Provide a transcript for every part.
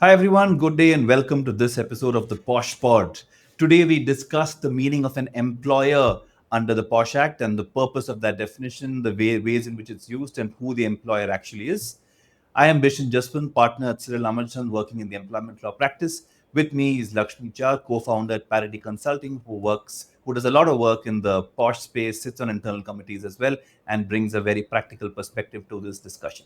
Hi everyone, good day and welcome to this episode of the POSHpod. Today we discuss the meaning of an employer under the POSH Act and the purpose of that definition, the ways in which it's used, and who the employer actually is. I am Bishen Jeswant, partner at Cyril Amarchand, working in the employment law practice. With me is Laxmi Char, co-founder at Parity Consulting, who does a lot of work in the POSH space, sits on internal committees as well, and brings a very practical perspective to this discussion.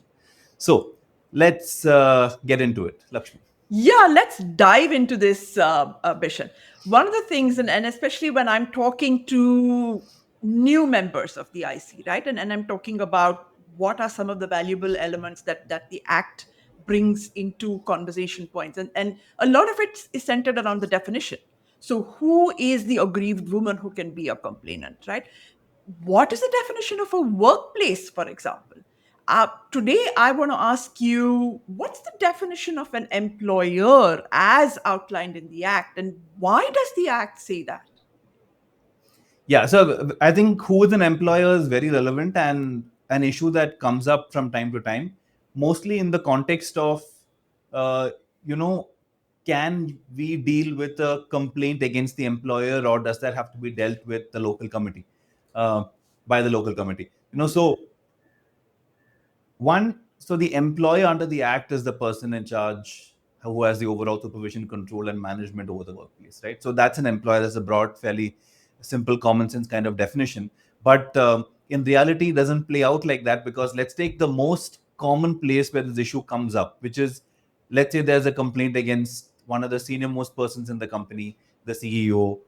So let's get into it, Lakshmi. Yeah, let's dive into this, Bishan. One of the things, and especially when I'm talking to new members of the IC, right? And I'm talking about what are some of the valuable elements that the Act brings into conversation points. And a lot of it is centered around the definition. So, who is the aggrieved woman who can be a complainant, right? What is the definition of a workplace, for example? Today, I want to ask you what's the definition of an employer as outlined in the Act, and why does the Act say that? Yeah, so I think who is an employer is very relevant and an issue that comes up from time to time, mostly in the context of, uh, you know, can we deal with a complaint against the employer, or does that have to be dealt with the local committee, uh, by the local committee? So the employer under the act is the person in charge who has the overall supervision, control, and management over the workplace, right? So that's an employer. That's a broad, fairly simple, common sense kind of definition. But in reality, it doesn't play out like that, because let's take the most common place where this issue comes up, which is, let's say there's a complaint against one of the senior most persons in the company, the CEO,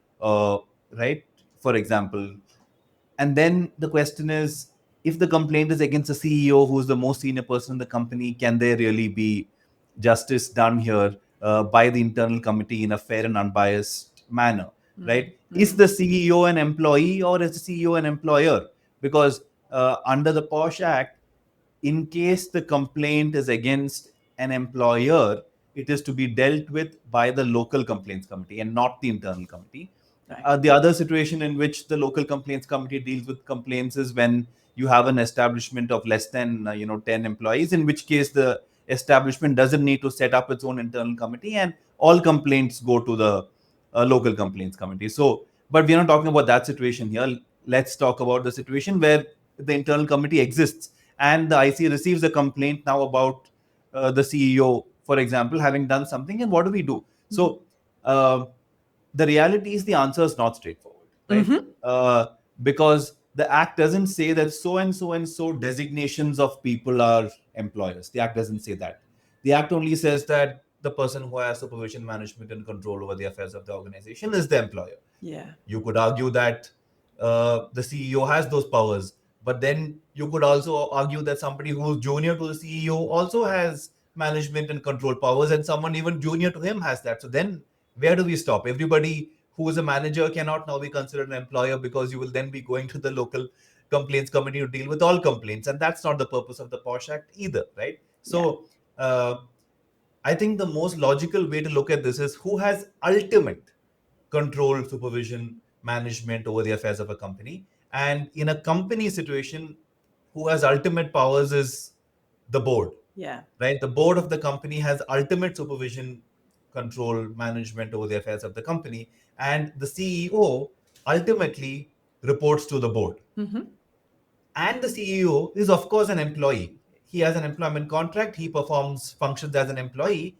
right? For example, and then the question is, if the complaint is against a CEO who's the most senior person in the company, can there really be justice done here by the internal committee in a fair and unbiased manner, right? Is the CEO an employee, or is the CEO an employer? Because under the POSH Act, in case the complaint is against an employer, it is to be dealt with by the local complaints committee and not the internal committee. Right. The other situation in which the local complaints committee deals with complaints is when you have an establishment of less than 10 employees, in which case the establishment doesn't need to set up its own internal committee, and all complaints go to the local complaints committee. So, but we're not talking about that situation here. Let's talk about the situation where the internal committee exists and the IC receives a complaint now about the CEO, for example, having done something, and what do we do? So uh, the reality is the answer is not straightforward, right? Because the act doesn't say that so and so and so designations of people are employers. The act doesn't say that. The act only says that the person who has supervision, management, and control over the affairs of the organization is the employer. Yeah. You could argue that the CEO has those powers, but then you could also argue that somebody who's junior to the CEO also has management and control powers, and someone even junior to him has that. So then where do we stop? Everybody who is a manager cannot now be considered an employer, because you will then be going to the local complaints committee to deal with all complaints, and that's not the purpose of the POSH Act either, right? Yeah. So I think the most logical way to look at this is who has ultimate control, supervision, management over the affairs of a company. And in a company situation, who has ultimate powers is the board, Yeah. right? The board of the company has ultimate supervision, control, management over the affairs of the company. And the CEO ultimately reports to the board. And the CEO is, of course, an employee. He has an employment contract. He performs functions as an employee,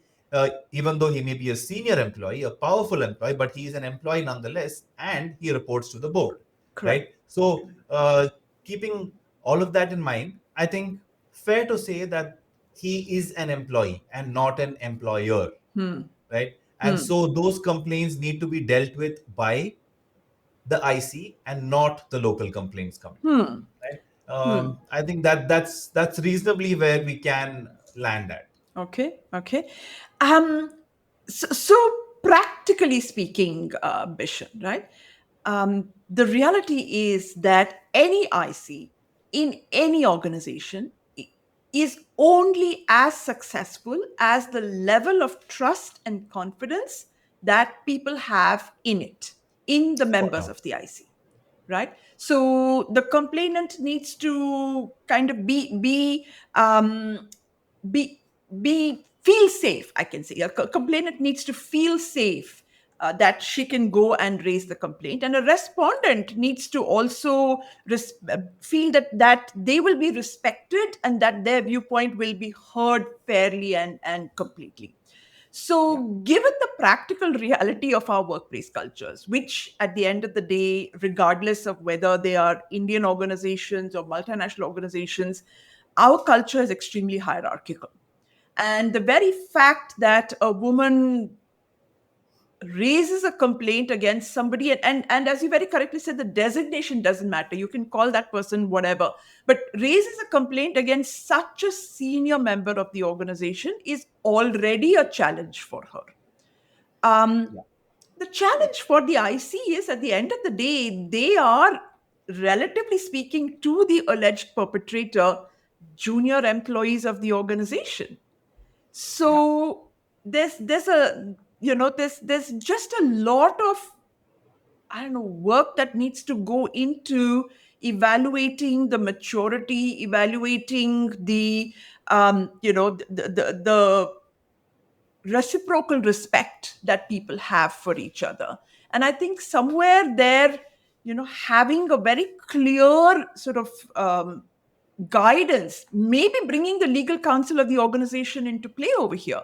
even though he may be a senior employee, a powerful employee, but he is an employee nonetheless, and he reports to the board, Correct. right? So, keeping all of that in mind, I think fair to say that he is an employee and not an employer, right? And so those complaints need to be dealt with by the IC and not the local complaints committee, right? I think that's reasonably where we can land at. Okay. Okay. Um, so practically speaking, Bishan, right? The reality is that any IC in any organization is only as successful as the level of trust and confidence that people have in it, in the Spot members on. of the IC, right? So the complainant needs to kind of be be feel safe, I can say. A complainant needs to feel safe that she can go and raise the complaint. And a respondent needs to also feel that they will be respected and that their viewpoint will be heard fairly and completely. Yeah. So, given the practical reality of our workplace cultures, which at the end of the day, regardless of whether they are Indian organizations or multinational organizations, our culture is extremely hierarchical. And the very fact that a woman raises a complaint against somebody, and as you very correctly said, the designation doesn't matter. You can call that person whatever, but raises a complaint against such a senior member of the organization is already a challenge for her. Um, Yeah. the challenge for the IC is at the end of the day, they are, relatively speaking, to the alleged perpetrator, junior employees of the organization. Yeah. So there's a there's just a lot of, I don't know, work that needs to go into evaluating the maturity, evaluating the the reciprocal respect that people have for each other. And I think somewhere there, having a very clear sort of guidance, maybe bringing the legal counsel of the organization into play over here,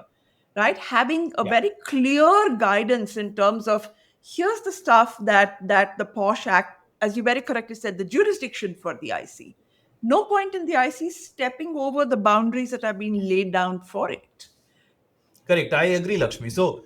right? Having a Yeah. very clear guidance in terms of, here's the stuff that the POSH Act, as you very correctly said, the jurisdiction for the IC. No point in the IC stepping over the boundaries that have been laid down for it. Correct. I agree, Lakshmi. So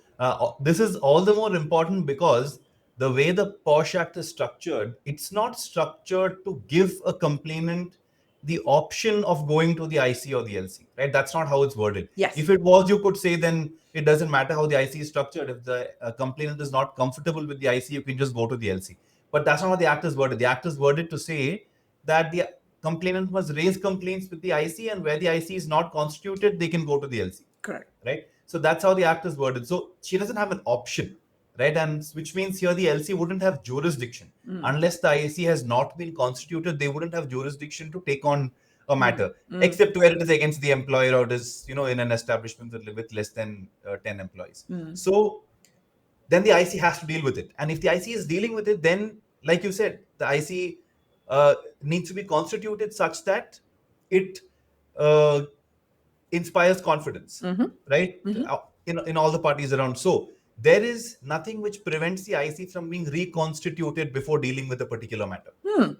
this is all the more important because the way the POSH Act is structured, it's not structured to give a complainant the option of going to the IC or the LC, right? That's not how it's worded. Yes. If it was, you could say then it doesn't matter how the IC is structured. If the complainant is not comfortable with the IC, you can just go to the LC. But that's not how the Act is worded. The Act is worded to say that the complainant must raise complaints with the IC, and where the IC is not constituted, they can go to the LC. Correct. Right? So that's how the act is worded. So she doesn't have an option, right? And which means here the LC wouldn't have jurisdiction unless the IC has not been constituted. They wouldn't have jurisdiction to take on a matter, except where it is against the employer or it is, in an establishment with less than 10 employees. So then the IC has to deal with it. And if the IC is dealing with it, then, like you said, the IC needs to be constituted such that it inspires confidence, right? In all the parties around. So there is nothing which prevents the IC from being reconstituted before dealing with a particular matter,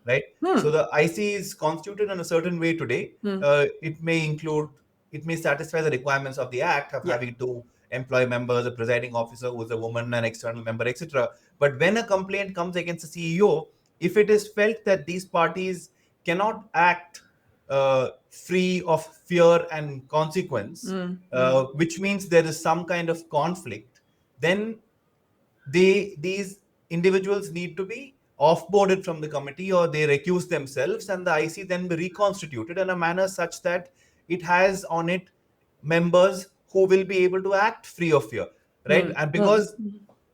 right? So the IC is constituted in a certain way today. It may satisfy the requirements of the Act of having to employ members, a presiding officer who is a woman, an external member, etc. But when a complaint comes against a CEO, if it is felt that these parties cannot act free of fear and consequence, which means there is some kind of conflict, then these individuals need to be off-boarded from the committee or they recuse themselves, and the IC then be reconstituted in a manner such that it has on it members who will be able to act free of fear, right? And because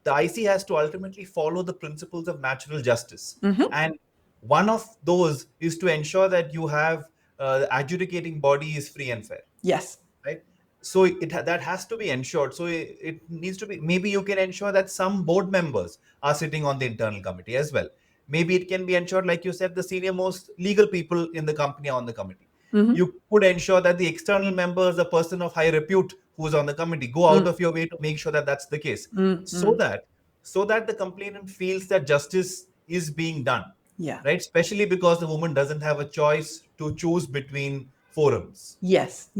the IC has to ultimately follow the principles of natural justice, and one of those is to ensure that you have the adjudicating body is free and fair. Yes. Right. So that has to be ensured. So it needs to be. Maybe you can ensure that some board members are sitting on the internal committee as well. Maybe it can be ensured, like you said, the senior most legal people in the company are on the committee. You could ensure that the external members, a person of high repute who's on the committee, go out of your way to make sure that that's the case, so that the complainant feels that justice is being done. Yeah. Right. Especially because the woman doesn't have a choice to choose between forums. Yes.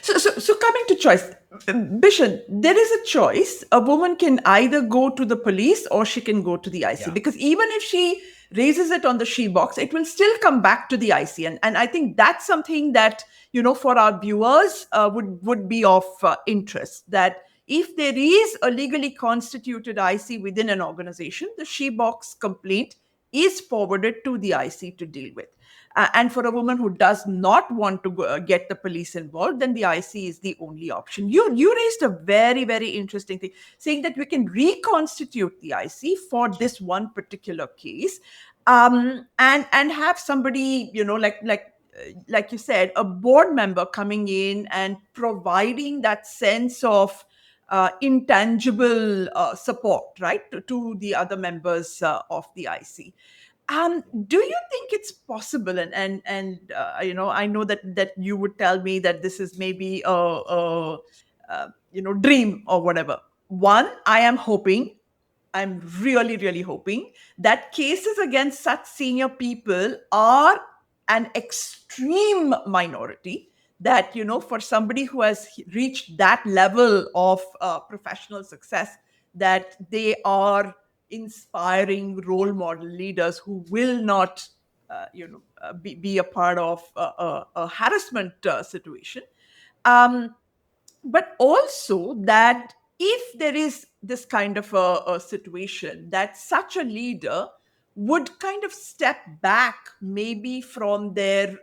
So coming to choice, Bishen, there is a choice. A woman can either go to the police or she can go to the IC, because even if she raises it on the she box, it will still come back to the IC. And I think that's something that, for our viewers would be of interest, that if there is a legally constituted IC within an organization, the she box complaint is forwarded to the IC to deal with. And for a woman who does not want to get the police involved, then the IC is the only option. You raised a very, very interesting thing, saying that we can reconstitute the IC for this one particular case, and have somebody, like like you said, a board member coming in and providing that sense of intangible support, right, to the other members of the IC. Do you think it's possible? And I know that you would tell me that this is maybe a dream or whatever. One, I am hoping, I'm really, really hoping that cases against such senior people are an extreme minority. That, for somebody who has reached that level of professional success, that they are inspiring role model leaders who will not, be a part of a harassment situation. Um, but also that if there is this kind of a situation, that such a leader would kind of step back maybe from their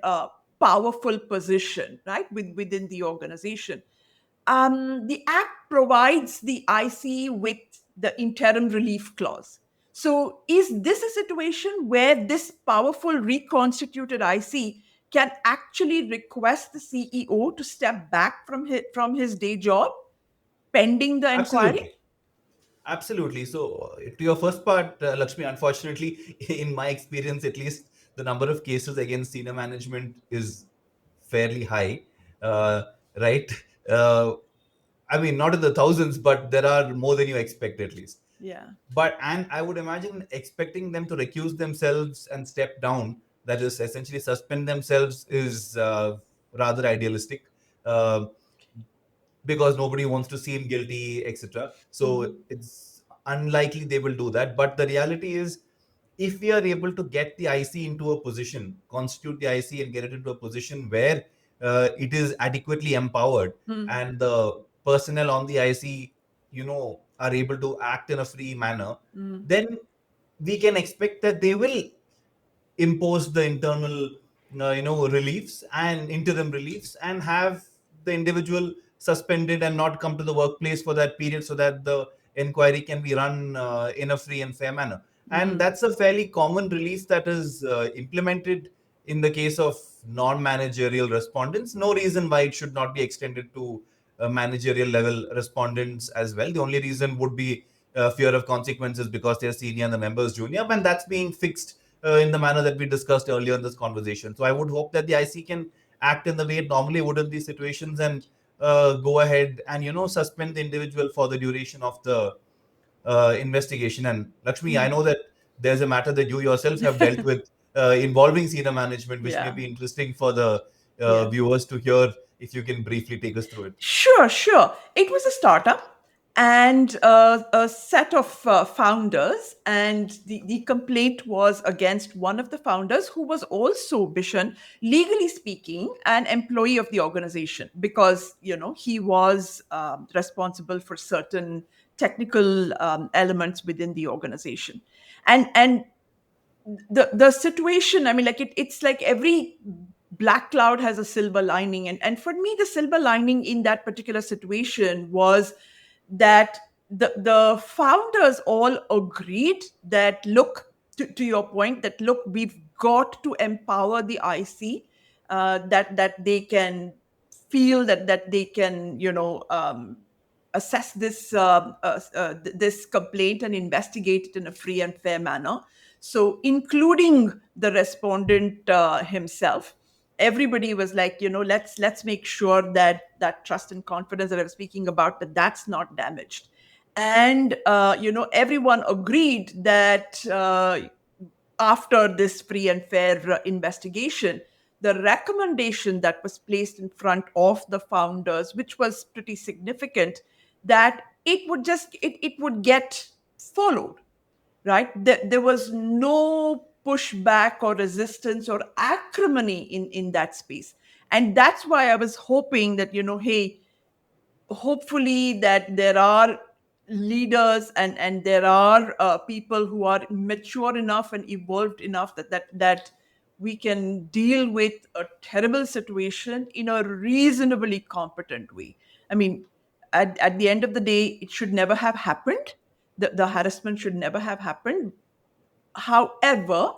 powerful position, right, within the organization. The act provides the IC with the interim relief clause. So, is this a situation where this powerful reconstituted IC can actually request the CEO to step back from his day job pending the inquiry? Absolutely. Absolutely. So, to your first part, Lakshmi, unfortunately, in my experience at least, the number of cases against senior management is fairly high, uh, right? Uh, I mean, not in the thousands, but there are more than you expect at least. Yeah. But, and I would imagine expecting them to recuse themselves and step down, that is essentially suspend themselves, is rather idealistic. Uh, because nobody wants to seem guilty, etc. So it's unlikely they will do that. But the reality is, if we are able to get the IC into a position, constitute the IC and get it into a position where it is adequately empowered, and the personnel on the IC, are able to act in a free manner, then we can expect that they will impose the internal reliefs and interim reliefs, and have the individual suspended and not come to the workplace for that period, so that the inquiry can be run in a free and fair manner. And that's a fairly common relief that is implemented in the case of non-managerial respondents. No reason why it should not be extended to managerial level respondents as well. The only reason would be fear of consequences because they're senior and the members junior, and that's being fixed in the manner that we discussed earlier in this conversation. So I would hope that the IC can act in the way it normally would in these situations, and go ahead and suspend the individual for the duration of the investigation. And Lakshmi, I know that there's a matter that you yourself have dealt with involving senior management, which may Yeah. be interesting for the Yes. viewers to hear. If you can briefly take us through it. Sure, sure. It was a startup and a set of founders, and the complaint was against one of the founders who was also, Bishen, legally speaking, an employee of the organization, because he was responsible for certain technical elements within the organization. And the situation, I mean, like it's like every black cloud has a silver lining, and for me the silver lining in that particular situation was that the founders all agreed that, look, to your point, that look, we've got to empower the IC, that they can feel that they can assess this complaint and investigate it in a free and fair manner. So, including the respondent himself, everybody was like, let's make sure that that trust and confidence that I was speaking about, that's not damaged. And everyone agreed that after this free and fair investigation, the recommendation that was placed in front of the founders, which was pretty significant, that it would get followed, right? There was no pushback or resistance or acrimony in that space. And that's why I was hoping that, hey, hopefully that there are leaders and there are people who are mature enough and evolved enough that we can deal with a terrible situation in a reasonably competent way. I mean, at the end of the day, it should never have happened. The harassment should never have happened. However,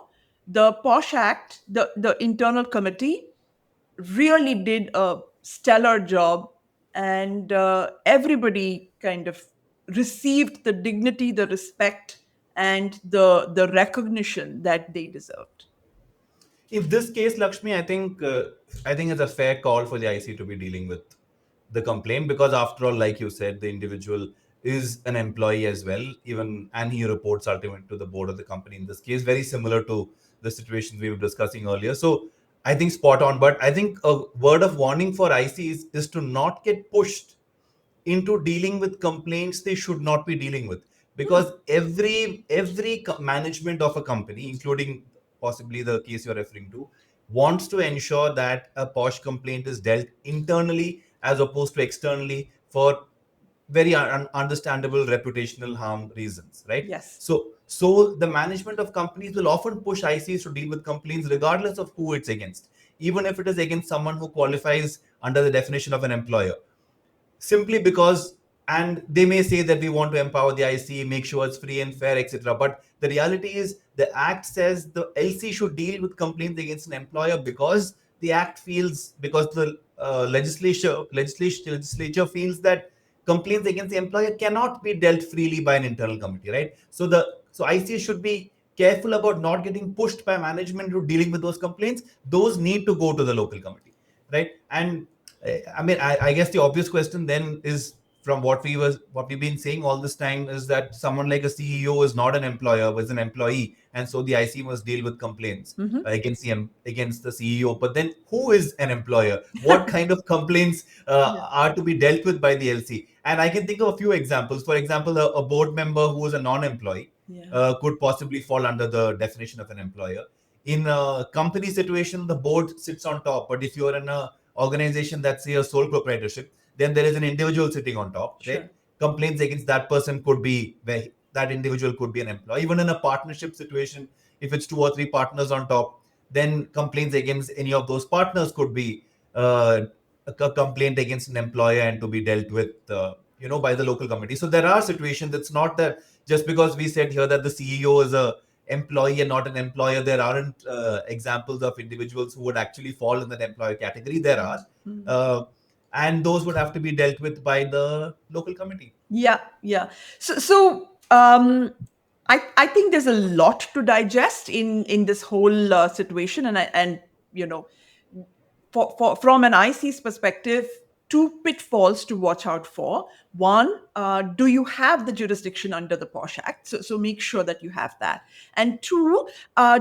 the POSH Act, the internal committee, really did a stellar job, and everybody kind of received the dignity, the respect, and the recognition that they deserved. In this case, Lakshmi, I think it's a fair call for the IC to be dealing with the complaint, because after all, like you said, the individual is an employee as well, even, and he reports ultimately to the board of the company. In this case, very similar to the situations we were discussing earlier. So I think spot on. But I think a word of warning for ICs is to not get pushed into dealing with complaints they should not be dealing with, Hmm. because every management of a company, including possibly the case you're referring to, wants to ensure that a posh complaint is dealt internally as opposed to externally, for very understandable reputational harm reasons, right? Yes. So the management of companies will often push ICs to deal with complaints regardless of who it's against, even if it is against someone who qualifies under the definition of an employer, simply because, and they may say that we want to empower the IC, make sure it's free and fair, etc. But the reality is the act says the LC should deal with complaints against an employer, because the act feels, because the legislature feels that complaints against the employer cannot be dealt freely by an internal committee, right? So IC should be careful about not getting pushed by management to dealing with those complaints. Those need to go to the local committee, right? And I guess the obvious question then is, from what we've been saying all this time, is that someone like a CEO is not an employer, was an employee, and so the IC must deal with complaints Hmm. against the CEO. But then, who is an employer? What kind of complaints Yeah. are to be dealt with by the LC? And I can think of a few examples. For example, a board member who is a non-employee Yeah. could possibly fall under the definition of an employer. In a company situation, the board sits on top, but if you're in a organization that's, say, a sole proprietorship, then there is an individual sitting on top, right? Sure. Complaints against that person could be where that individual could be an employee. Even in a partnership situation, if it's two or three partners on top, then complaints against any of those partners could be a complaint against an employer and to be dealt with, by the local committee. So there are situations. It's not that just because we said here that the CEO is a employee and not an employer, there aren't examples of individuals who would actually fall in that employer category. There are, Mhm. uh, and those would have to be dealt with by the local committee. Yeah, yeah. So I think there's a lot to digest in this whole situation, and you know, from an IC's perspective, two pitfalls to watch out for. One, do you have the jurisdiction under the POSH Act? So make sure that you have that. And two,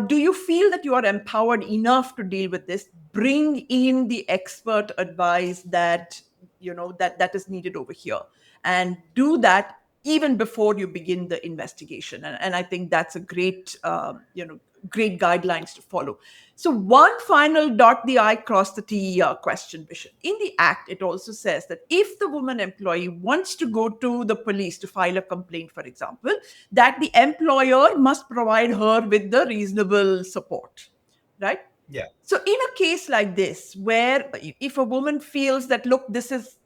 do you feel that you are empowered enough to deal with this? Bring in the expert advice that that is needed over here, and do that even before you begin the investigation. And I think that's a great guidelines to follow. So one final dot the I, cross the T question, Bishen. In the act, it also says that if the woman employee wants to go to the police to file a complaint, for example, that the employer must provide her with the reasonable support, right? Yeah. So in a case like this, where if a woman feels that, look, this is,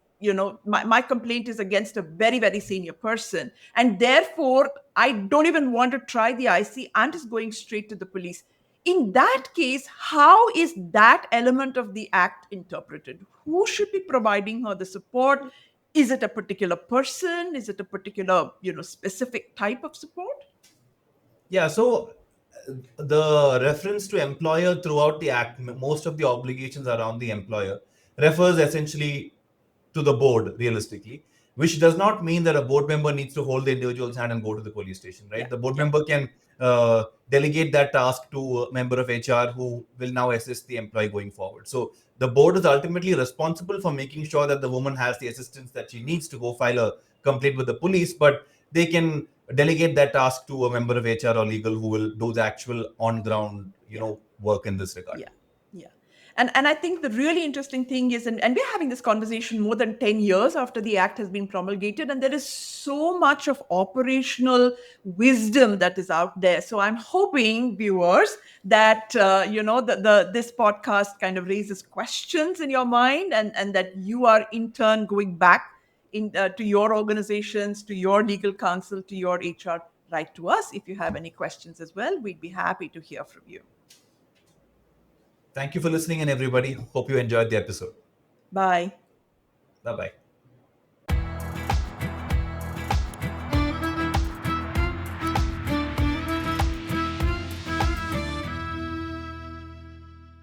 my complaint is against a very, very senior person, and therefore I don't even want to try the IC, I'm just going straight to the police. In that case, how is that element of the act interpreted? Who should be providing her the support? Is it a particular person? Is it a particular, specific type of support? Yeah, so the reference to employer throughout the act, most of the obligations around the employer, refers essentially to the board, realistically, which does not mean that a board member needs to hold the individual's hand and go to the police station, Yeah, right? The board yeah, member can delegate that task to a member of HR who will now assist the employee going forward. So the board is ultimately responsible for making sure that the woman has the assistance that she needs to go file a complaint with the police, but they can delegate that task to a member of HR or legal who will do the actual on ground, yeah. work in this regard. Yeah, yeah. And I think the really interesting thing is, and we're having this conversation more than 10 years after the act has been promulgated, and there is so much of operational wisdom that is out there. So I'm hoping, viewers, that this podcast kind of raises questions in your mind, and that you are in turn going back to your organizations, to your legal counsel, to your HR. Write to us if you have any questions as well. We'd be happy to hear from you. Thank you for listening, and everybody. Hope you enjoyed the episode. Bye. Bye bye.